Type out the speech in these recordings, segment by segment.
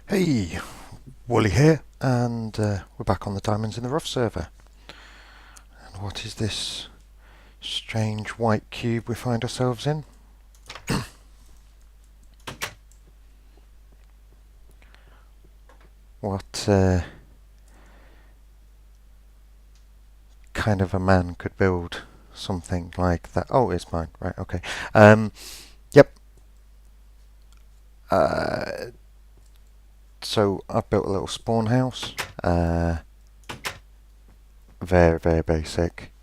Hey, Wooly here, and we're back on the Diamonds in the Rough server. And what is this strange white cube we find ourselves in? What kind of a man could build something like that? Oh, it's mine. Right, okay. Yep. Uh, so I've built a little spawn house. Very, very basic.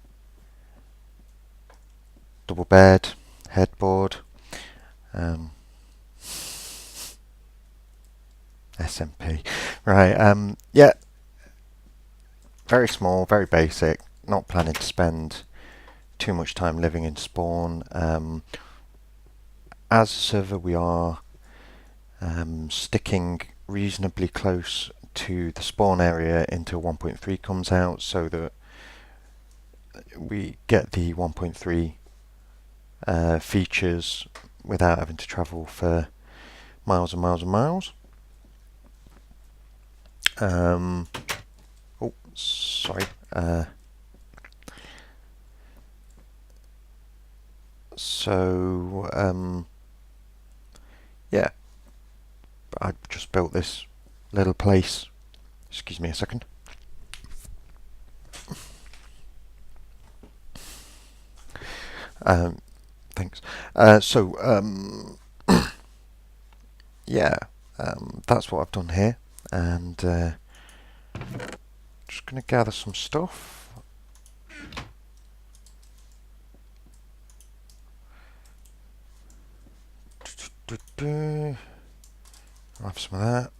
Double bed, headboard. Um, SMP. Right, yeah, very small, very basic. Not planning to spend too much time living in spawn. As a server, we are sticking reasonably close to the spawn area until 1.3 comes out, so that we get the 1.3 features without having to travel for miles and miles and miles. Oh, sorry. Yeah, I just built this little place. Excuse me a second. Thanks. Yeah, that's what I've done here, and just going to gather some stuff. I'll have some of that.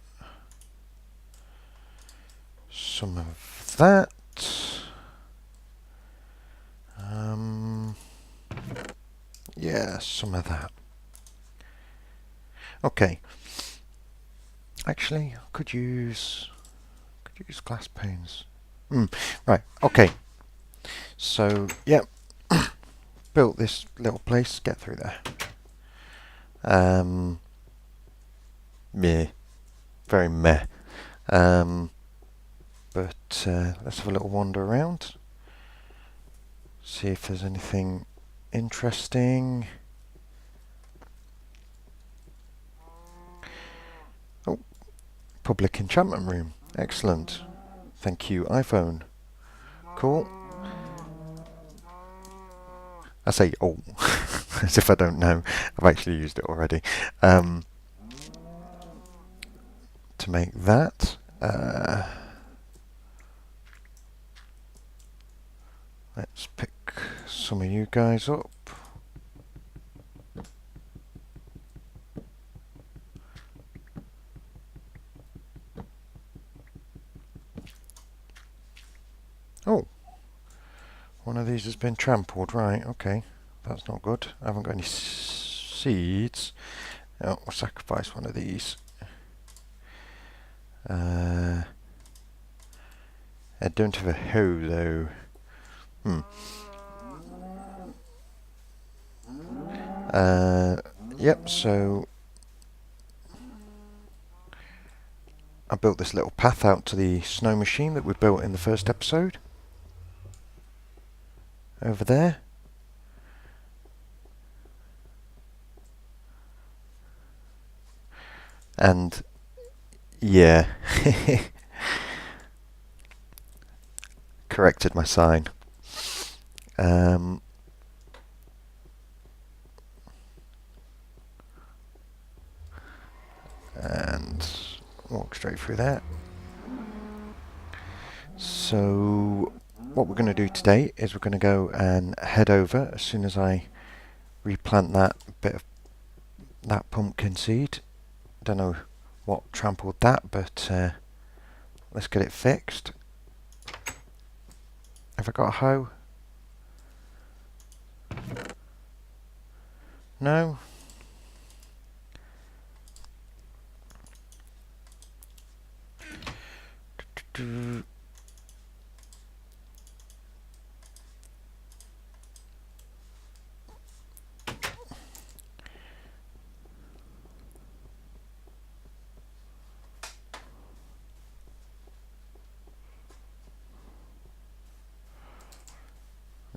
Some of that. Yeah, some of that. Okay. Actually, I could use glass panes. Right. Okay. So, yeah, built this little place. Get through there. Meh. Very meh. But let's have a little wander around. See if there's anything interesting. Oh, public enchantment room. Excellent. Thank you, iPhone. Cool. I say, oh, as if I don't know. I've actually used it already. To make that, let's pick some of you guys up. Oh, one of these has been trampled. Right, okay. That's not good. I haven't got any seeds. Oh, I'll sacrifice one of these. I don't have a hoe though. Yep, so I built this little path out to the snow machine that we built in the first episode. Over there. And yeah, corrected my sign. And walk straight through that. So what we're going to do today is we're going to go and head over as soon as I replant that bit of that pumpkin seed. Don't know what trampled that, but let's get it fixed. Have I got a hoe? No?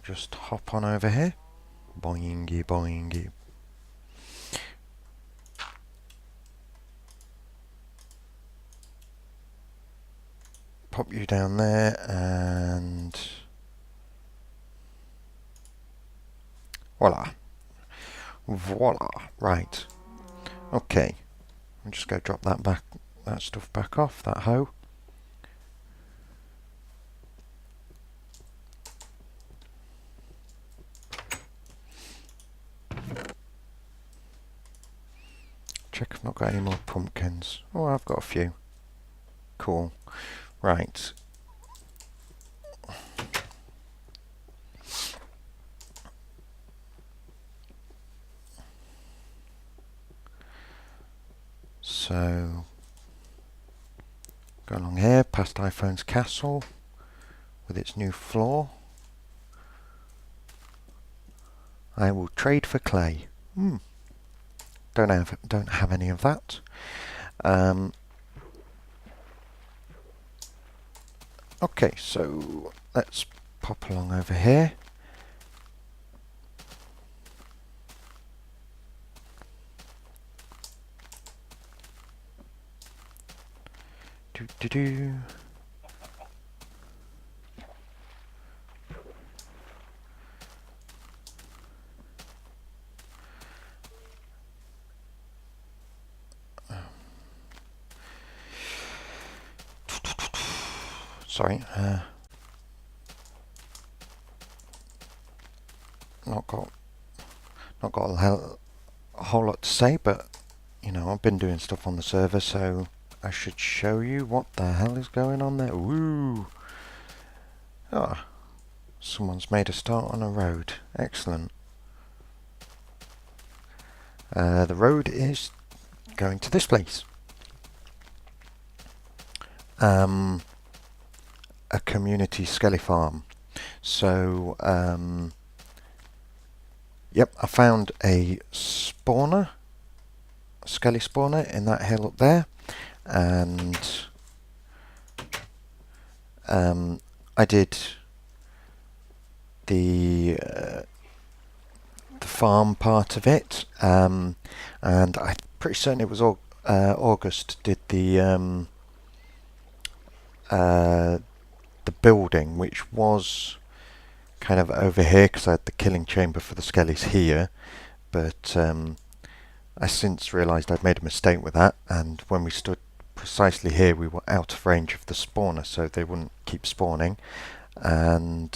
just hop on over here. Boingy, boingy. Pop you down there and voila. Voila. Right. Okay. I'm just going to drop that stuff back off, that hoe. Check if I've not got any more pumpkins. Oh, I've got a few. Cool. Right. So, go along here, past iPhone's castle with its new floor. I will trade for clay. Don't have any of that. Okay, so let's pop along over here. Do. Sorry, not got a whole lot to say, but you know, I've been doing stuff on the server, so I should show you what the hell is going on there. Woo! Ah, someone's made a start on a road. Excellent. The road is going to this place. A community Skele Farm. So, yep, I found a spawner, Skele spawner in that hill up there, and I did the farm part of it, and I'm pretty certain it was August did the building, which was kind of over here because I had the killing chamber for the skellies here, but I since realised I'd made a mistake with that, and when we stood precisely here we were out of range of the spawner, so they wouldn't keep spawning, and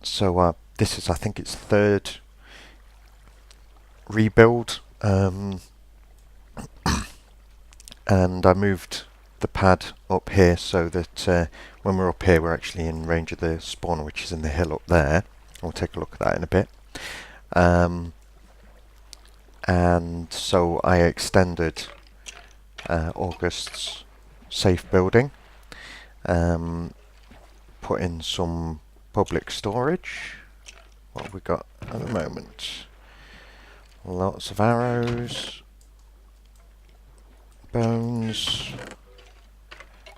so this is, I think it's third rebuild, and I moved the pad up here so that when we're up here we're actually in range of the spawner, which is in the hill up there. We'll take a look at that in a bit. And so I extended August's safe building, put in some public storage. What have we got at the moment? Lots of arrows, bones.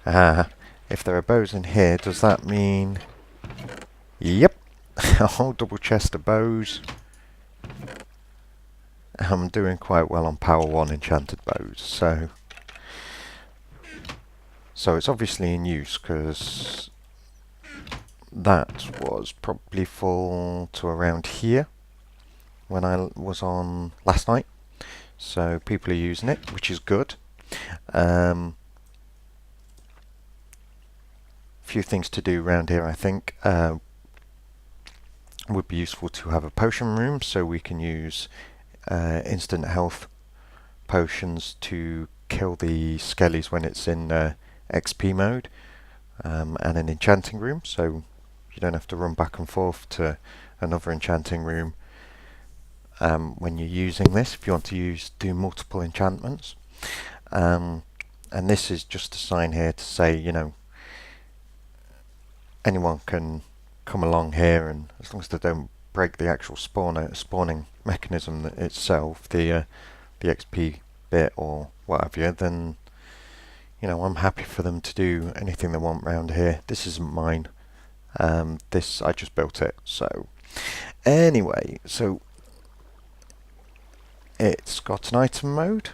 If there are bows in here, does that mean... Yep, a whole double chest of bows. I'm doing quite well on power 1 enchanted bows, so it's obviously in use, because that was probably full to around here when I was on last night, so people are using it, which is good. Few things to do around here, I think. Would be useful to have a potion room so we can use instant health potions to kill the skellies when it's in XP mode, and an enchanting room so you don't have to run back and forth to another enchanting room when you're using this, if you want to do multiple enchantments. And this is just a sign here to say, you know, anyone can come along here, and as long as they don't break the actual spawning mechanism itself, the XP bit or what have you, then you know, I'm happy for them to do anything they want round here. This isn't mine. This, I just built it. So anyway, so it's got an item mode,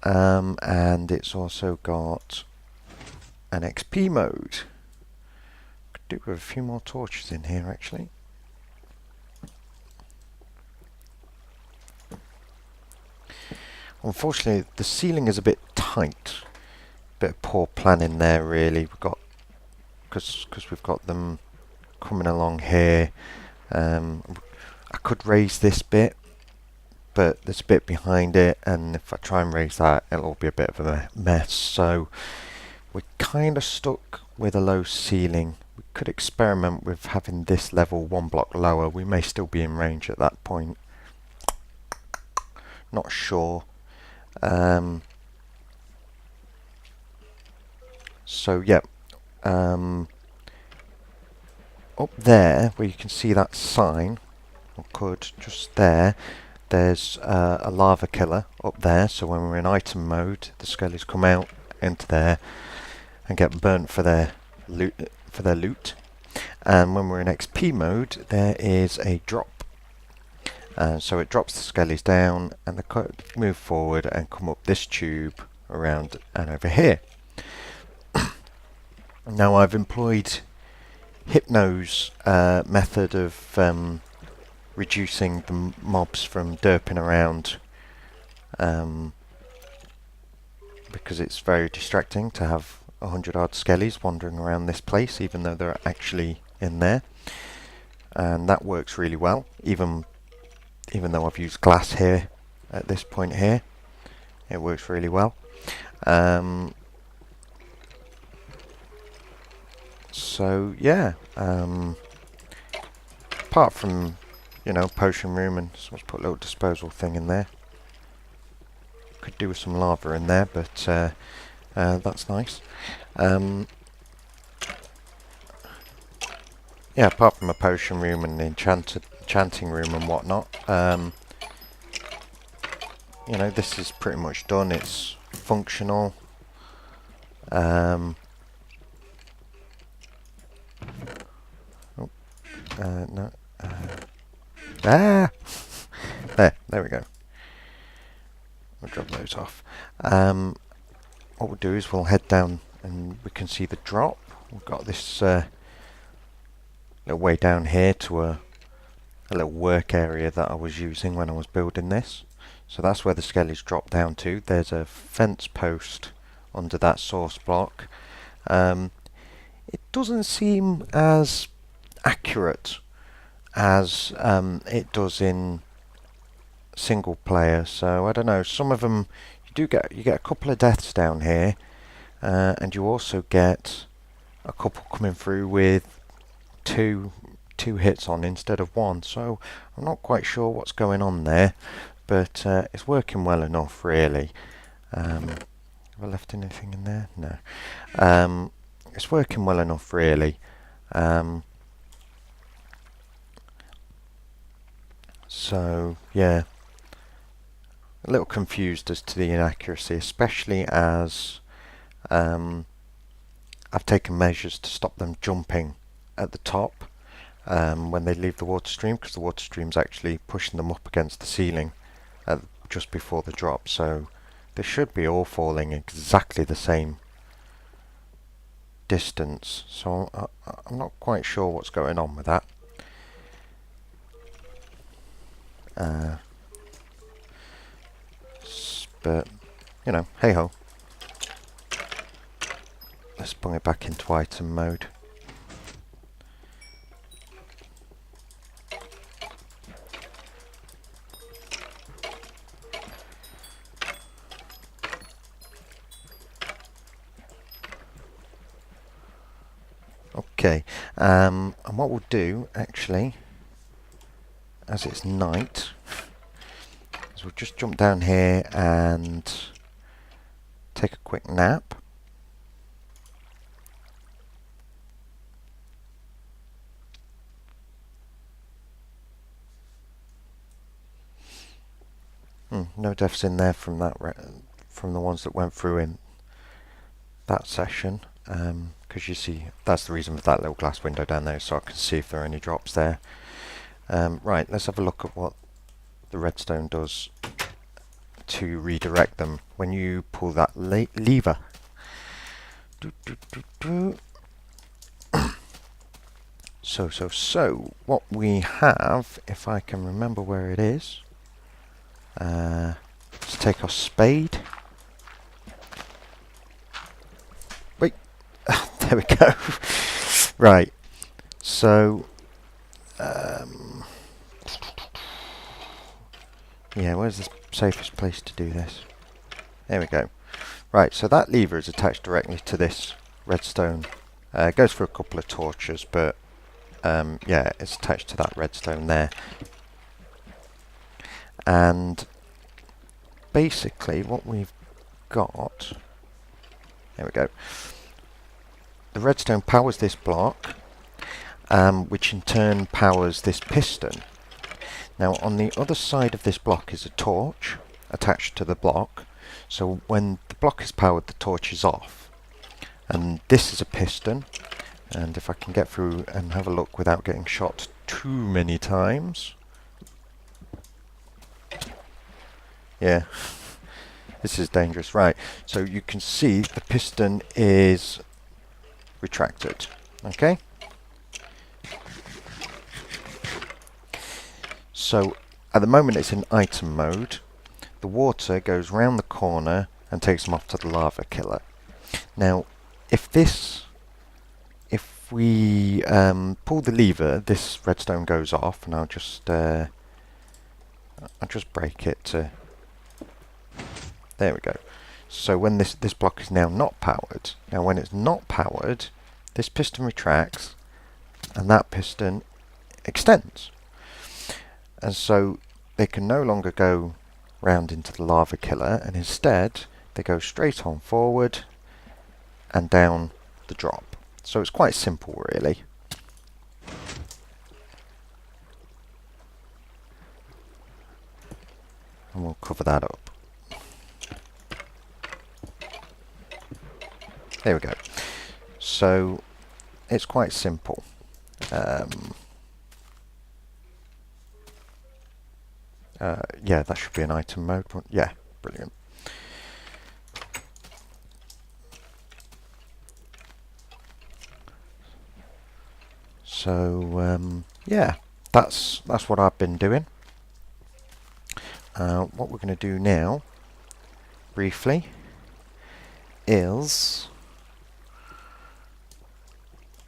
and it's also got an XP mode. Could do with a few more torches in here actually. Unfortunately, the ceiling is a bit tight. Bit of poor planning there, really. We've got because we've got them coming along here. I could raise this bit, but there's a bit behind it, and if I try and raise that, it'll be a bit of a mess. So we're kind of stuck with a low ceiling. We could experiment with having this level one block lower. We may still be in range at that point. Not sure. So yeah, up there where you can see that sign, or could just there's a lava killer up there. So when we're in item mode, the skellies come out into there and get burnt for their loot. And when we're in XP mode, there is a drop. So it drops the skellies down, and they move forward and come up this tube around and over here. Now I've employed Hypno's method of reducing the mobs from derping around, because it's very distracting to have 100 odd skellies wandering around this place even though they're actually in there, and that works really well, even though I've used glass here at this point here. It works really well. So yeah, apart from, you know, potion room, and so let's put a little disposal thing in there. Could do with some lava in there, but that's nice. Yeah, apart from a potion room and the enchanting room and whatnot, you know, this is pretty much done. It's functional. No. There we go. We'll drop those off. What we'll do is we'll head down and we can see the drop. We've got this little way down here to a little work area that I was using when I was building this. So that's where the skellies drop down to. There's a fence post under that source block. It doesn't seem as accurate as it does in single player, so I don't know. Some of them you get a couple of deaths down here, and you also get a couple coming through with two hits on instead of one. So I'm not quite sure what's going on there, but it's working well enough, really. Have I left anything in there? No. It's working well enough, really. So yeah, a little confused as to the inaccuracy, especially as I've taken measures to stop them jumping at the top when they leave the water stream, because the water stream's actually pushing them up against the ceiling just before the drop. So they should be all falling exactly the same distance. So I'm not quite sure what's going on with that. But, you know, hey ho. Let's bring it back into item mode. Okay, and what we'll do, actually, as it's night, is we'll just jump down here and take a quick nap. No deaths in there from that from the ones that went through in that session. because you see that's the reason for that little glass window down there, so I can see if there are any drops there. Right, let's have a look at what the redstone does to redirect them when you pull that lever. So what we have, if I can remember where it is, let's take our spade. Wait, there we go. Right, so yeah, where's the safest place to do this? There we go. Right, so that lever is attached directly to this redstone. It goes for a couple of torches, but yeah, it's attached to that redstone there. And basically what we've got, there we go, the redstone powers this block, which in turn powers this piston. Now on the other side of this block is a torch attached to the block, so when the block is powered the torch is off. And this is a piston, and if I can get through and have a look without getting shot too many times. Yeah, this is dangerous. Right, so you can see the piston is retracted. Okay, so at the moment it's in item mode. The water goes round the corner and takes them off to the lava killer. Now if we pull the lever, this redstone goes off, and I'll just break it to, there we go. So when this block is now not powered, now when it's not powered, this piston retracts and that piston extends, and so they can no longer go round into the lava killer, and instead they go straight on forward and down the drop. So it's quite simple, really. And we'll cover that up. There we go. So it's quite simple. Yeah, that should be an item mode. Yeah, brilliant. So yeah, that's what I've been doing. What we're going to do now, briefly, is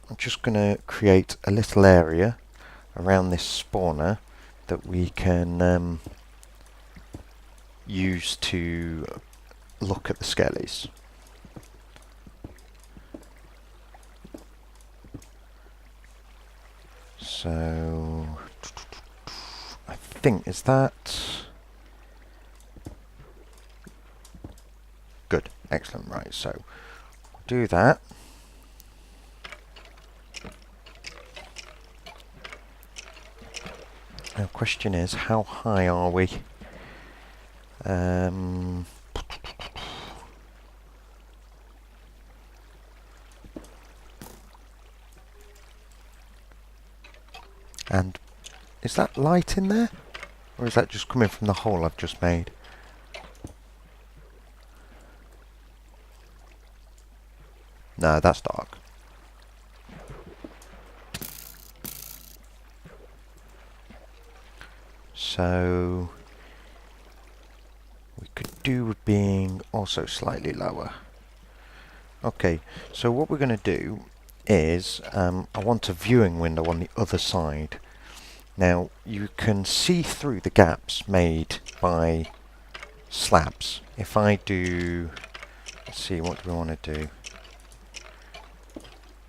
I'm just going to create a little area around this spawner that we can use to look at the skellies. So I think, is that good? Excellent. Right, so do that. Now, question is, how high are we? And is that light in there? Or is that just coming from the hole I've just made? No, that's dark. So we could do with being also slightly lower. Okay, so what we're going to do is I want a viewing window on the other side. Now you can see through the gaps made by slabs. If I do, let's see, what do we want to do?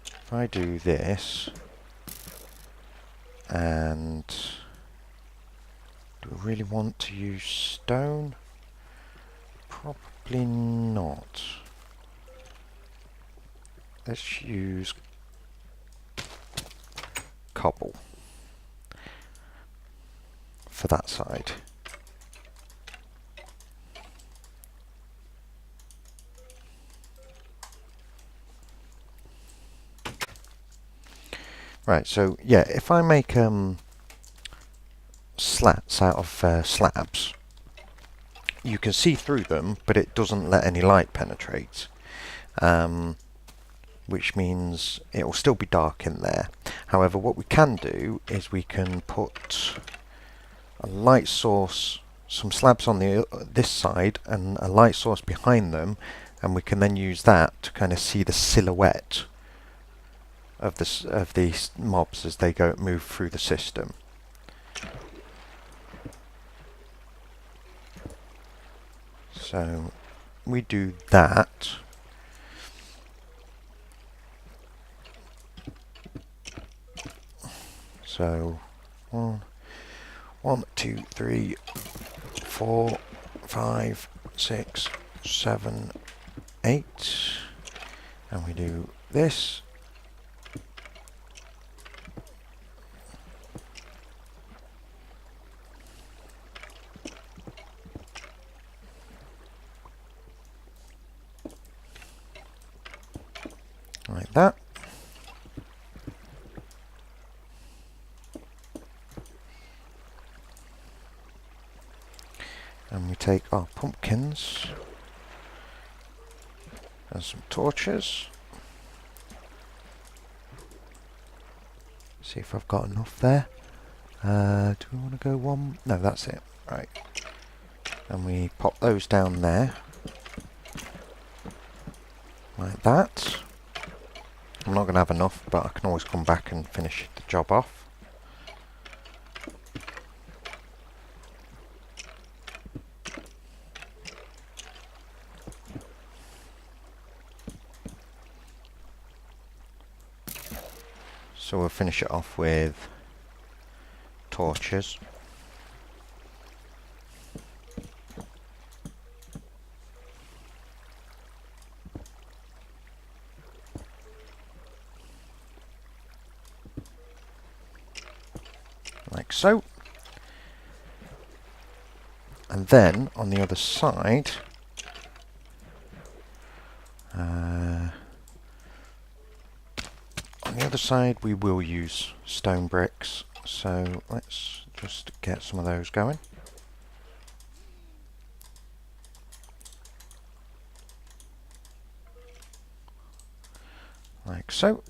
If I do this, and do I really want to use stone? Probably not. Let's use cobble for that side. Right, so yeah, if I make slats out of slabs, you can see through them, but it doesn't let any light penetrate, which means it will still be dark in there. However, what we can do is we can put a light source, some slabs on this side, and a light source behind them, and we can then use that to kind of see the silhouette of these mobs as they move through the system. So we do that. So 1, 2, 3, 4, 5, 6, 7, 8, and we do this. Like that. And we take our pumpkins and some torches. See if I've got enough there. Do we want to go one? No, that's it. Right. And we pop those down there. Like that. I'm not going to have enough, but I can always come back and finish the job off. So we'll finish it off with torches. Like so. And then on the other side, we will use stone bricks. So let's just get some of those going. Like so.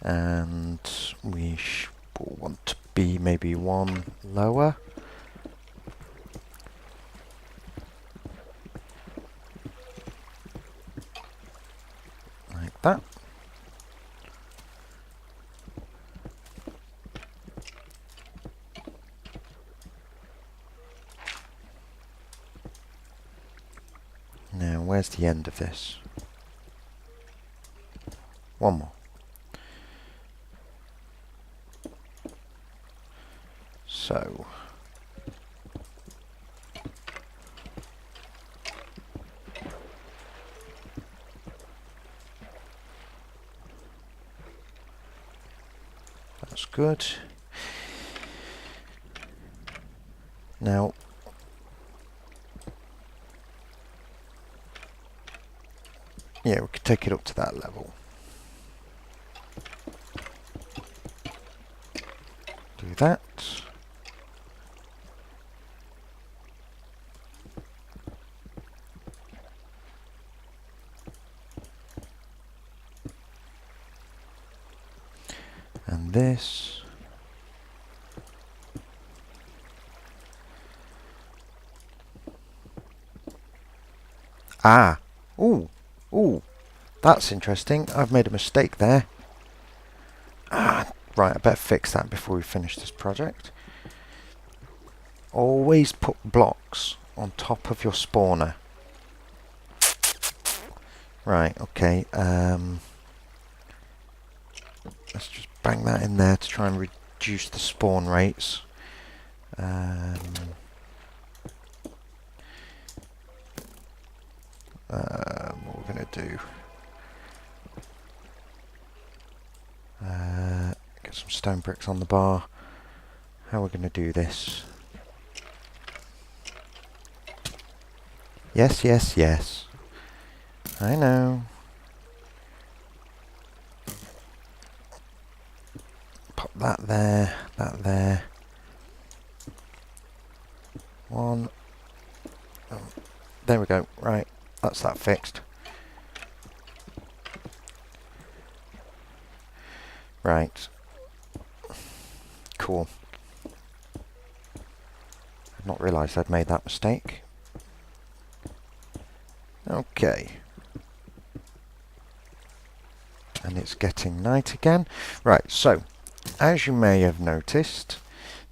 And we will want to be maybe one lower. Like that. Now, where's the end of this? One more. So that's good. Now yeah, we could take it up to that level. Do that. And this. Ah! Ooh! Ooh! That's interesting. I've made a mistake there. Ah! Right, I better fix that before we finish this project. Always put blocks on top of your spawner. Right, okay. Let's just bang that in there to try and reduce the spawn rates. What we're going to do... get some stone bricks on the bar. How we're going to do this? Yes, yes, yes. I know. Pop that there, that there. One. Oh, there we go. Right, that's that fixed. Right. Cool. I've not realised I'd made that mistake. Okay. And it's getting night again. Right, so, as you may have noticed,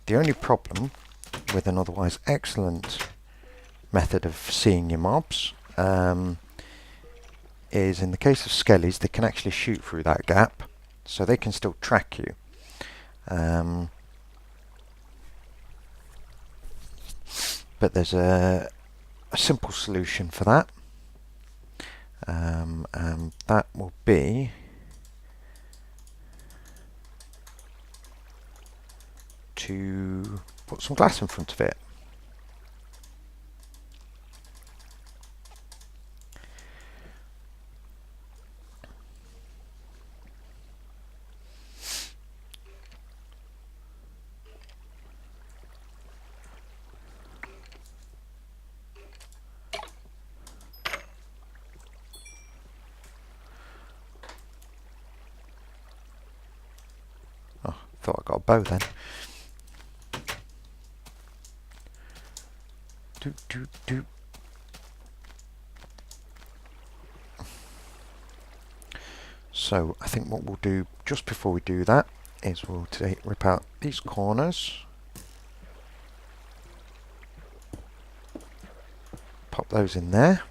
the only problem with an otherwise excellent method of seeing your mobs is in the case of skellies, they can actually shoot through that gap, so they can still track you. But there's a simple solution for that, and that will be to put some glass in front of it. Oh, thought I got a bow then. Doop, doop, doop. So I think what we'll do just before we do that is we'll rip out these corners, pop those in there.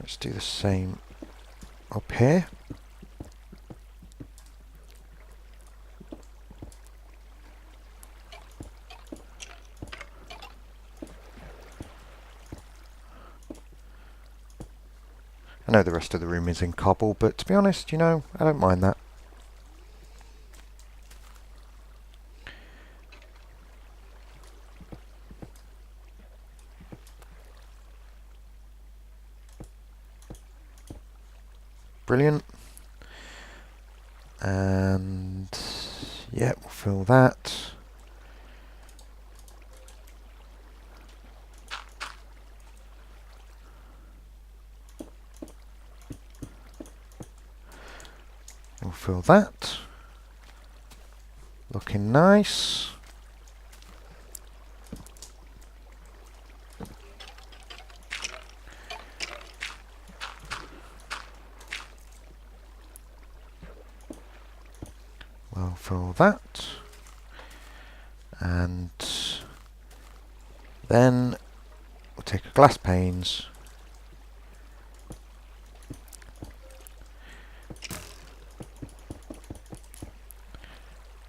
Let's do the same up here. I know the rest of the room is in cobble, but to be honest, you know, I don't mind that. Brilliant. And yeah, we'll fill that. We'll fill that. Looking nice. We'll fill that. And then we'll take a glass panes.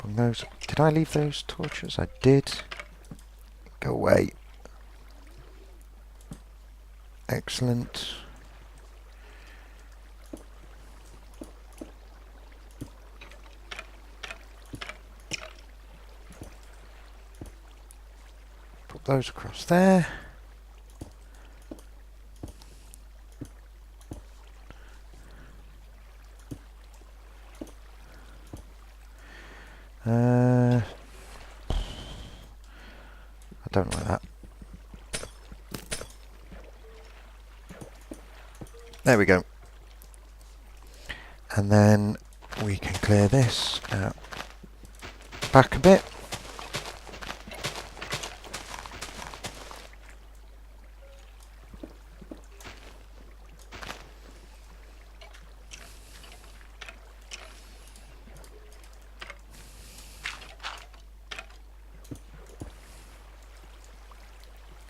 Those. Did I leave those torches? I did. Go away. Excellent. Put those across there. I don't like that. There we go. And then we can clear this out back a bit.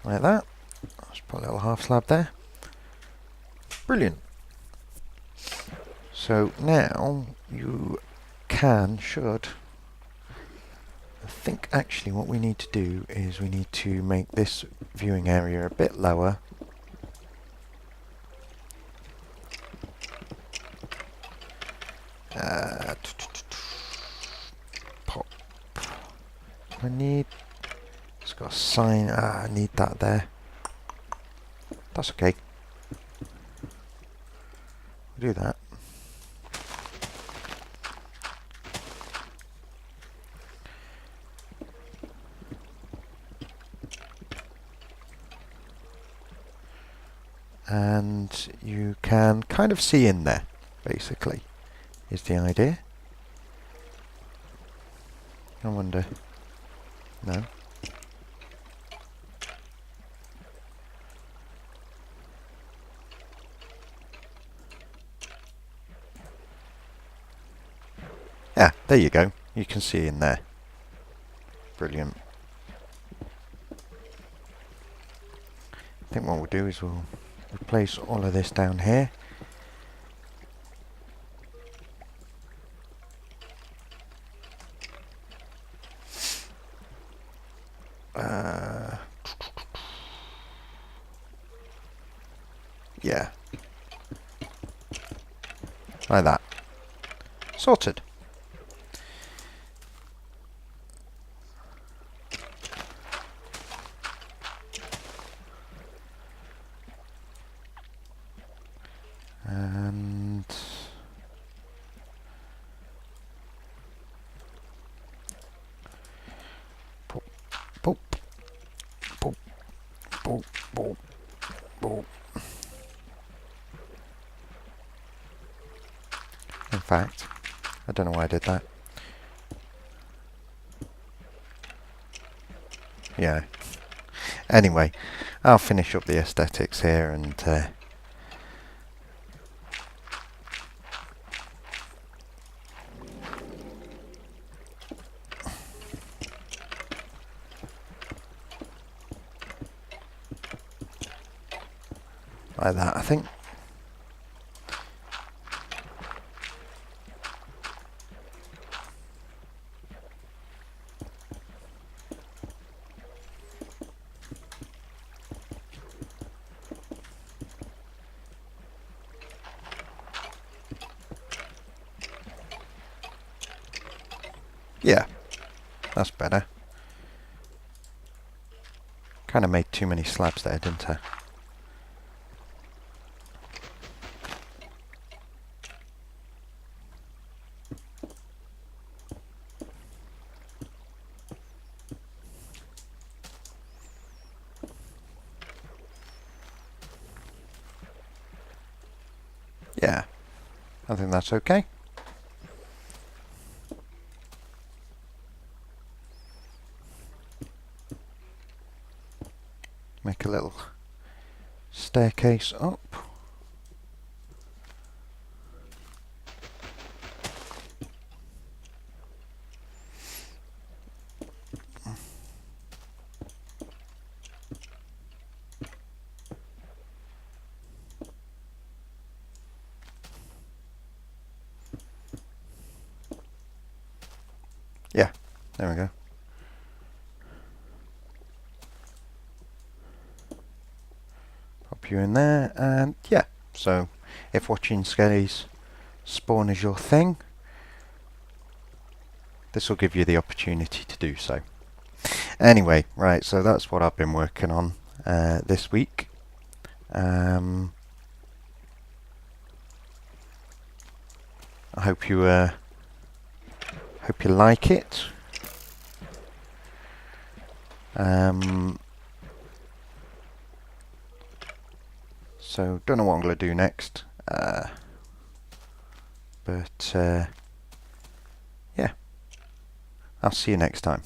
Like that. Let's put a little half slab there. Brilliant. So now you should. I think actually what we need to do is we need to make this viewing area a bit lower. Pop. I need. Let's got a sign. I need that there. That's okay. We'll do that. And you can kind of see in there, basically, is the idea. I wonder. No. Ah, there you go. You can see in there. Brilliant. I think what we'll do is we'll replace all of this down here. Yeah. Like that. Sorted. And boop, boop, boop, boop, boop, boop. In fact, I don't know why I did that. Yeah. Anyway, I'll finish up the aesthetics here and like that, I think. Yeah, that's better. Kind of made too many slabs there, didn't I? Yeah, I think that's okay. Make a little staircase up. Yeah, there we go. Pop you in there, and yeah, so if watching Skele's spawn is your thing, this will give you the opportunity to do so. Anyway, right, so that's what I've been working on this week. I hope you like it. So don't know what I'm going to do next, but yeah, I'll see you next time.